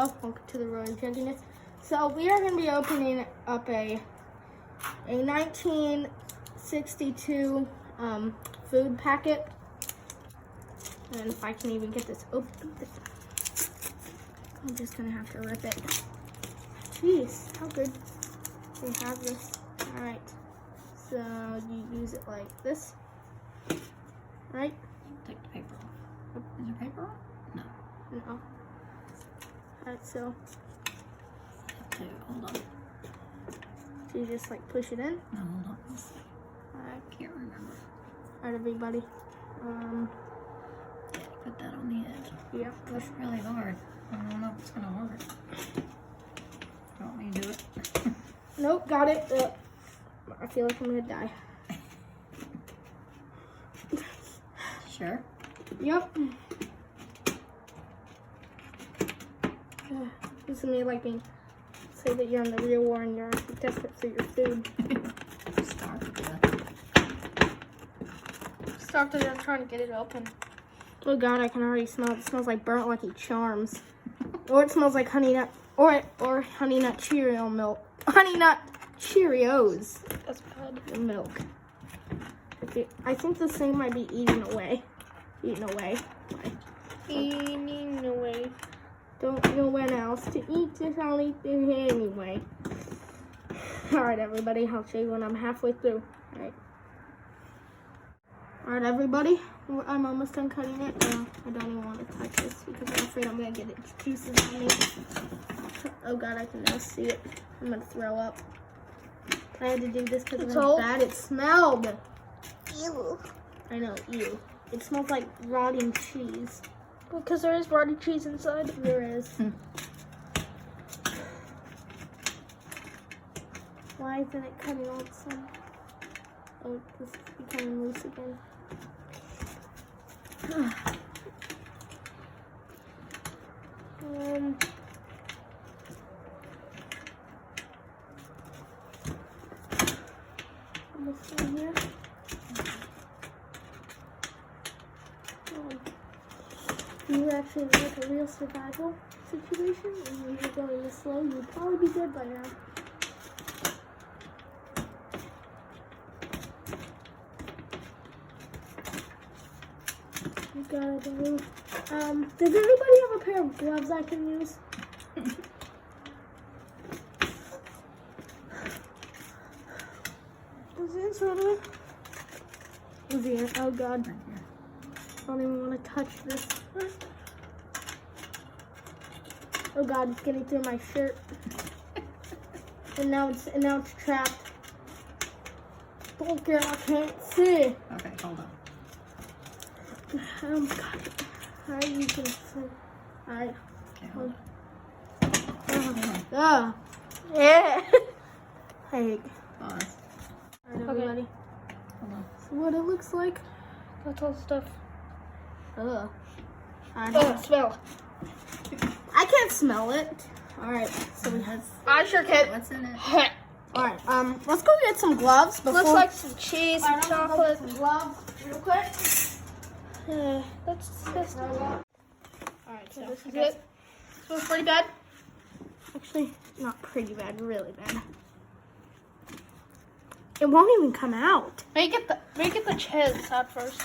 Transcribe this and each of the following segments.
Hello, welcome to the Road of Junkiness. So we are going to be opening up a 1962 food packet. And if I can even get this open, I'm just going to have to rip it. Jeez, how good they have this. Alright, so you use it like this, right? Take the paper off. Is there paper on? No. No. Alright, so Hold on. you just like push it in. No, hold on. I I can't remember. Alright, everybody. Yeah, put that on the edge. Yeah. That's really hard. I don't know if it's gonna work. You want me to do it? Nope, got it. I feel like I'm gonna die. Sure. Yep. This is me like being say that you're in the real war and you're desperate for your food. Start with Start that I'm trying to get it open. Oh god, I can already smell it. It smells like burnt Lucky Charms. Or it smells like Honey Nut or Honey Nut Cheerio milk. Honey Nut Cheerios. That's bad. The milk. Okay, I think this thing might be eating away. Eating away. Eating away. Don't know when else to eat this. I'll eat this anyway. Alright, everybody. I'll show you when I'm halfway through. Alright, everybody. I'm almost done cutting it. I don't even want to touch this because I'm afraid I'm going to get its juices on me. Oh god, I can now see it. I'm going to throw up. I had to do this because of how bad it smelled. Ew. I know, ew. It smells like rotting cheese. Because there is rotting cheese inside. There is. Why isn't it cutting all the same? Oh, this is becoming loose again. Almost in here. You actually like a real survival situation, and when you're going this slow, you would probably be dead by now. You gotta do. Does anybody have a pair of gloves I can use? Is it inside of it? Is it? Oh god. I don't even want to touch this. Oh god, it's getting through my shirt. and now it's trapped. Okay, I can't see. Okay, hold on. Oh my god. Alright, you can see. Alright. Okay, hold on. Yeah. Hey. Pause. Alright, everybody. Hold on. So what it looks like. That's all stuff. Ugh. Smell. I can't smell it. Alright, so we have. I sure can. What's in it? Alright, let's go get some gloves. Looks like some cheese, some chocolate. Some gloves, real quick. That's disgusting. Alright, so This is it. Smells pretty bad. Actually, not pretty bad, really bad. It won't even come out. Make it the cheese out first.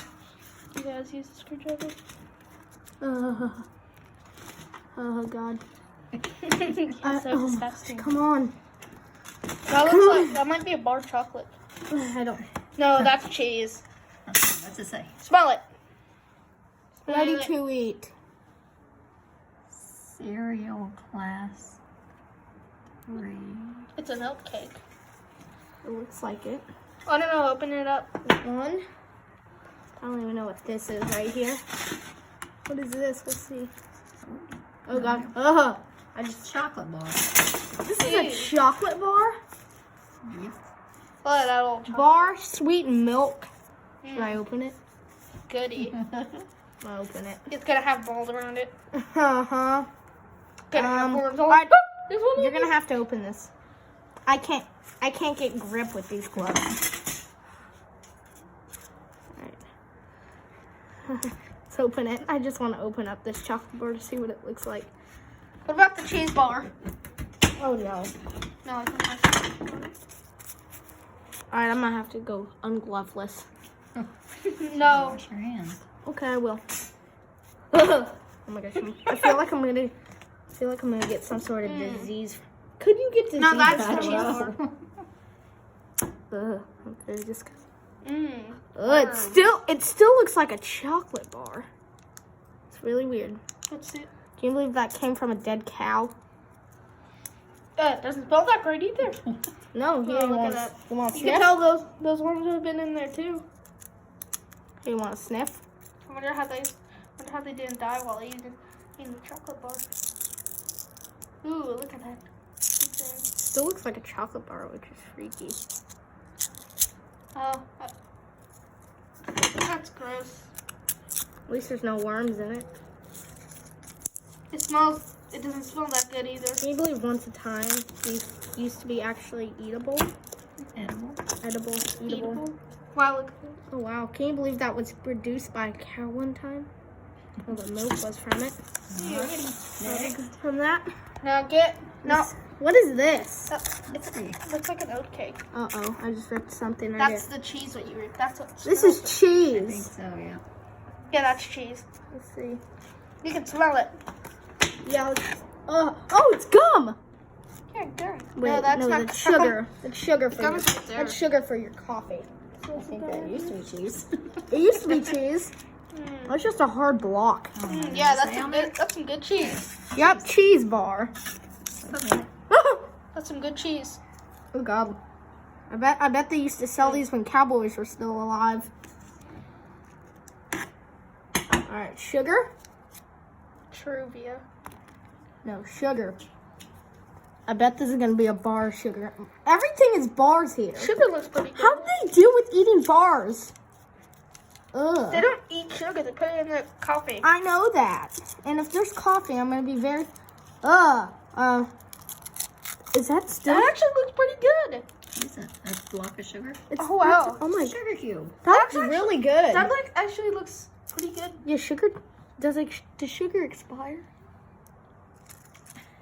You guys use the screwdriver. Oh god. That's so disgusting. Come on. That looks like that might be a bar of chocolate. I don't. No, that's cheese. What's it say? Smell it. Ready to eat. Cereal class 3. It's a milk cake. It looks like it. I don't know. Open it up. One. I don't even know what this is right here. What is this? Let's see. Oh god. Oh. Chocolate bar. This is a chocolate bar? Yep. Pull it out, old chocolate. Bar sweet milk. Should I open it? Goodie. I'll open it. It's gonna have balls around it. Uh-huh. Gonna have worms all Alright, This one you're gonna have to open this. I can't get grip with these gloves. Alright. Let's open it. I just want to open up this chocolate bar to see what it looks like. What about the cheese bar? Oh no. No, I think that's Alright, I'm gonna have to go ungloveless. No. Wash your hands. Okay, I will. Oh my gosh, I feel like I'm gonna get some sort of disease. Could you get disease? No, that's I the don't cheese know. bar. Okay, just. Mmm. It still looks like a chocolate bar. It's really weird. Let's see. Can you believe that came from a dead cow? It doesn't smell that great either. No, he Oh, didn't look want at to. that. You want to You can sniff? tell those ones have been in there too. You want to sniff? I wonder how they didn't die while eating the chocolate bar. Ooh, look at that. Still looks like a chocolate bar, which is freaky. Oh, that's gross. At least there's no worms in it. It doesn't smell that good either. Can you believe once a time these used to be actually eatable? Eatable. Wow, look. Oh wow, can you believe that was produced by a cow one time? Well, the milk was from it. Next. From that? Now no. What is this? It looks like an oat cake. Uh-oh, I just ripped something. That's the cheese what you ripped. That's what. This is I think cheese. so, yeah. Yeah, that's cheese. Let's see. You can smell it. Yeah. Oh, it's gum. Yeah, gum. Wait, no, that's not that's sugar. That's sugar for Gum is right there. that's sugar for your coffee. I think that used to be cheese. It used to be cheese. That's just a hard block. Yeah, that's some good cheese. Yep, cheese bar. That's some good cheese. Oh god. I bet they used to sell these when cowboys were still alive. Alright, sugar? Truvia. No, sugar. I bet this is gonna be a bar of sugar. Everything is bars here. Sugar looks pretty good. How do they deal with eating bars? Ugh. They don't eat sugar. They put it in the coffee. I know that. And if there's coffee, I'm gonna be very. Is that still? That actually looks pretty good. What is it? A block of sugar? It's, Oh, wow. Oh my. Sugar cube. That's That's really good. That actually looks pretty good. Yeah, sugar. Does sugar expire?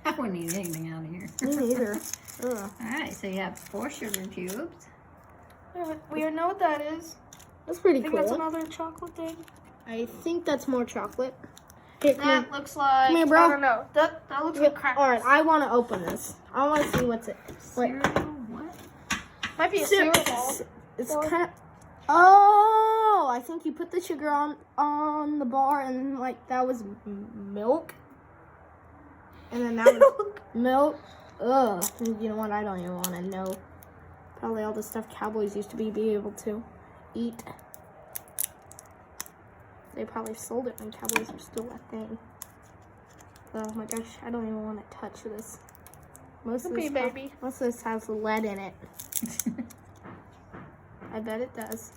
I wouldn't eat anything out of here. Me neither. Ugh. All right, so you have 4 sugar cubes. We know what that is. That's pretty I think that's cool. another chocolate thing. I think that's more chocolate. Here, come here. That looks like. Come here, bro. I don't know. That looks like crackers. All right, I want to open this. I want to see what's it. Wait. Cereal? What? Might be a cereal ball. It's kind of. Oh, I think you put the sugar on the bar, and like that was milk. And then that was milk. Ugh. You know what? I don't even want to know. Probably all the stuff cowboys used to be able to eat. They probably sold it when cowboys were still a thing. Oh my gosh, I don't even want to touch this. Most of this has lead in it. I bet it does.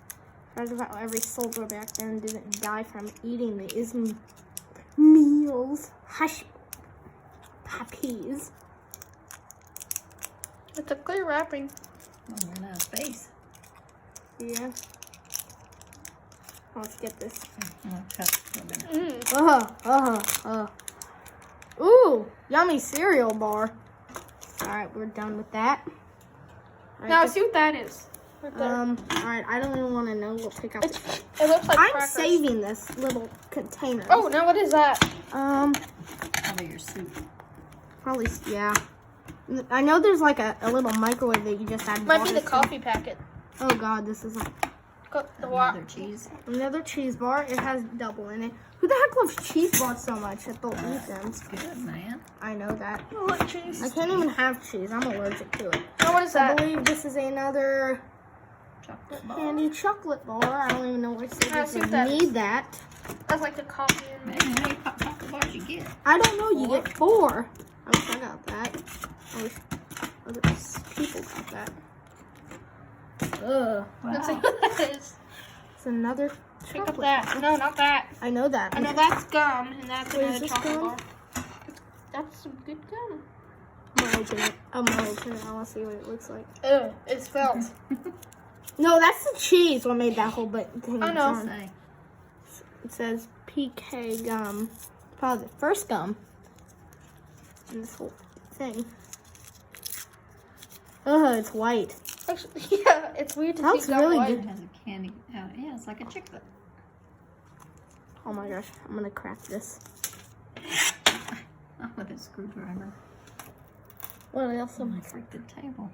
That's about every soldier back then didn't die from eating these meals. Hush puppies. It's a clear wrapping. Oh, we're out of space. Yeah. Let's get this. Oh, cut. We're gonna- Ooh, yummy cereal bar. Alright, we're done with that. All right, Now see what that is. Right there. Alright, I don't even want to know. We'll pick out. It looks like I'm crackers. saving this little container. Oh, now what is that? Probably your soup. Probably, yeah. I know there's like a little microwave that you just add Might be water the to. coffee packet. Oh god, this is Another cheese. another cheese bar. It has double in it. Who the heck loves cheese bars so much that they'll eat them? It's good, man. I know that. I like cheese. I can't even have cheese. I'm allergic to it. Now what is I that? believe this is another Chocolate bar. candy chocolate bar. I don't even know what I citrus think would that is. need that. That's like the coffee and Man, how many chocolate bars you get? I don't know. You get 4. I wish I got that. I wish other people got that. Ugh. Let's see Wow. what that is. It's another Pick up chocolate that. bar. No, not that. I know that. I know that's gum, and that's Wait, is another this chocolate gum? bar. That's some good gum. I'm gonna open it. I'm gonna open it. I want to see what it looks like. Ugh, it smells. No, that's the cheese. What made that whole thing? I know. turn. Say, It says PK gum. Probably the first gum. in this whole thing. Oh, it's white. Actually, yeah, it's weird to That's see gum really white. It has a candy. Yeah, it's like a chiclet. Oh my gosh, I'm gonna crack this. Not with a screwdriver. What else am I It's like the table.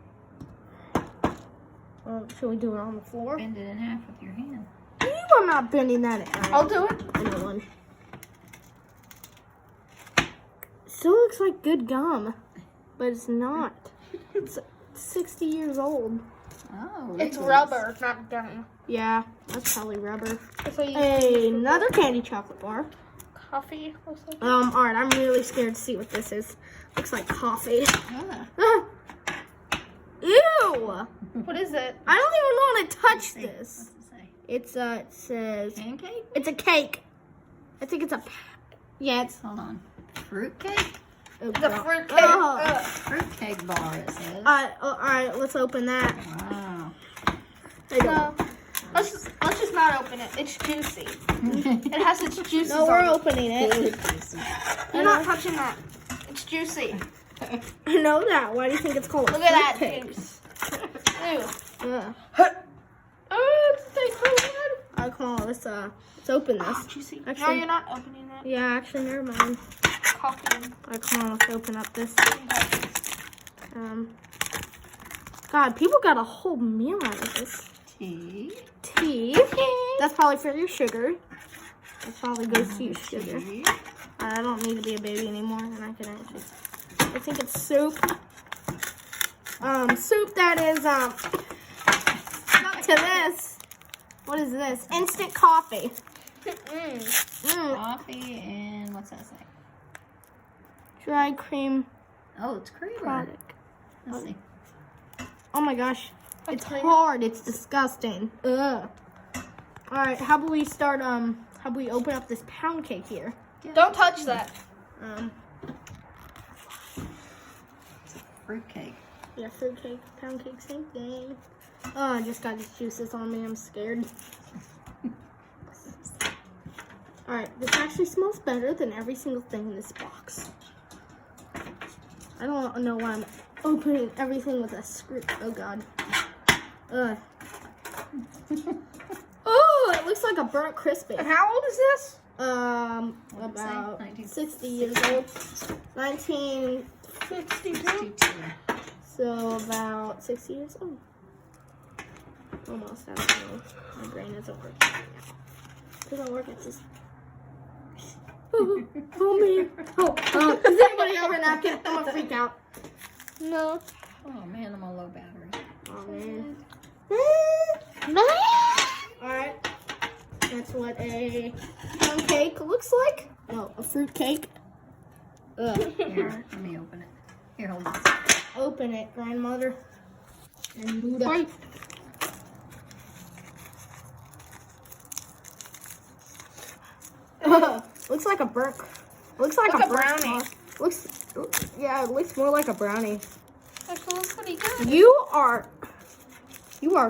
should we do it on the floor? Bend it in half with your hand. You are not bending that in. I'll do it. Another one. Still looks like good gum, but it's not. It's 60 years old. Oh, It's Wrigley's. rubber, not gum. Yeah, that's probably rubber. That's what you Another candy chocolate bar. coffee. Looks like. Alright, I'm really scared to see what this is. Looks like coffee. Ah, Ew! What is it? I don't even want to touch see. this. What's it say? It's it says Pancake? it's a cake. I think it's a yeah, it's Hold on. Fruit cake? oh, The God. fruit cake. Oh. Fruit cake bar, it says. Alright, let's open that. Wow. No. Let's just not open it. It's juicy. It has its juices No, we're on it. opening it. You're not touching that. It's juicy. I know that. Why do you think it's called a Look at that fruit cake? juice. Ew. Ugh. Oh, it tastes so good. Alright, come on, let's open this. Oh, juicy. No, Actually- you're not opening it. Yeah, actually, never mind. Coffee. Alright, come on, let's open up this. God, people got a whole meal out of this. Tea. Tea. That's probably for your sugar. That probably goes to your sugar. Tea. I don't need to be a baby anymore, and I can actually. I think it's soup. Soup that is stuck to this. What is this? Instant coffee. Coffee and what's that say? Dry cream Oh, it's creamer. product. Let's see. Oh my gosh, it's cream? hard. It's disgusting. Ugh. All right, how about we start? How about we open up this pound cake here? Don't touch that. Fruit cake. Yeah, fruit cake, pound cake, same thing. Oh, I just got these juices on me. I'm scared. All right, this actually smells better than every single thing in this box. I don't know why I'm opening everything with a screw. Oh God. Ugh. Oh, it looks like a burnt crispy. And how old is this? What'd it say? About 19. 60 years old. 1962. 62. So about 60 years old. Almost. I don't know. My brain isn't working right now. It doesn't work. It's just. Oh, oh man. Oh, is anybody over napkin? I'm gonna freak out. No. Oh man, I'm on low battery. Oh man. No. Alright. That's what a pound cake looks like. No, a fruit cake. Ugh. Here, let me open it. Here, hold on. Open it, grandmother. And Buddha. Wait. Looks like a burnt. Looks like Like a a burnt brownie. Looks, yeah, it looks more like a brownie. Actually, looks pretty good. You are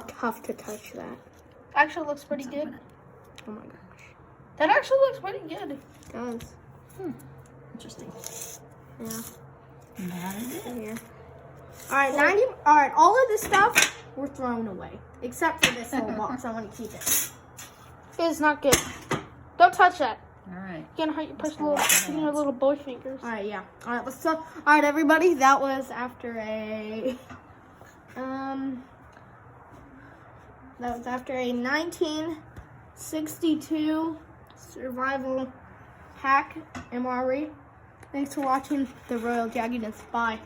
tough to touch that. Actually, looks pretty Let's good. open it. Oh my gosh, That actually looks pretty good. it does. Interesting. Yeah. And that is it. Here. All right, 90. All right, all of this stuff we're throwing away, except for this little box. I want to keep it. It's not good. Don't touch that. All right. You're gonna hurt your little boy fingers. All right, yeah. All right, let's talk. All right, everybody. That was after a 1962 survival hack MRE. Thanks for watching the Royal Jaggedness. Bye.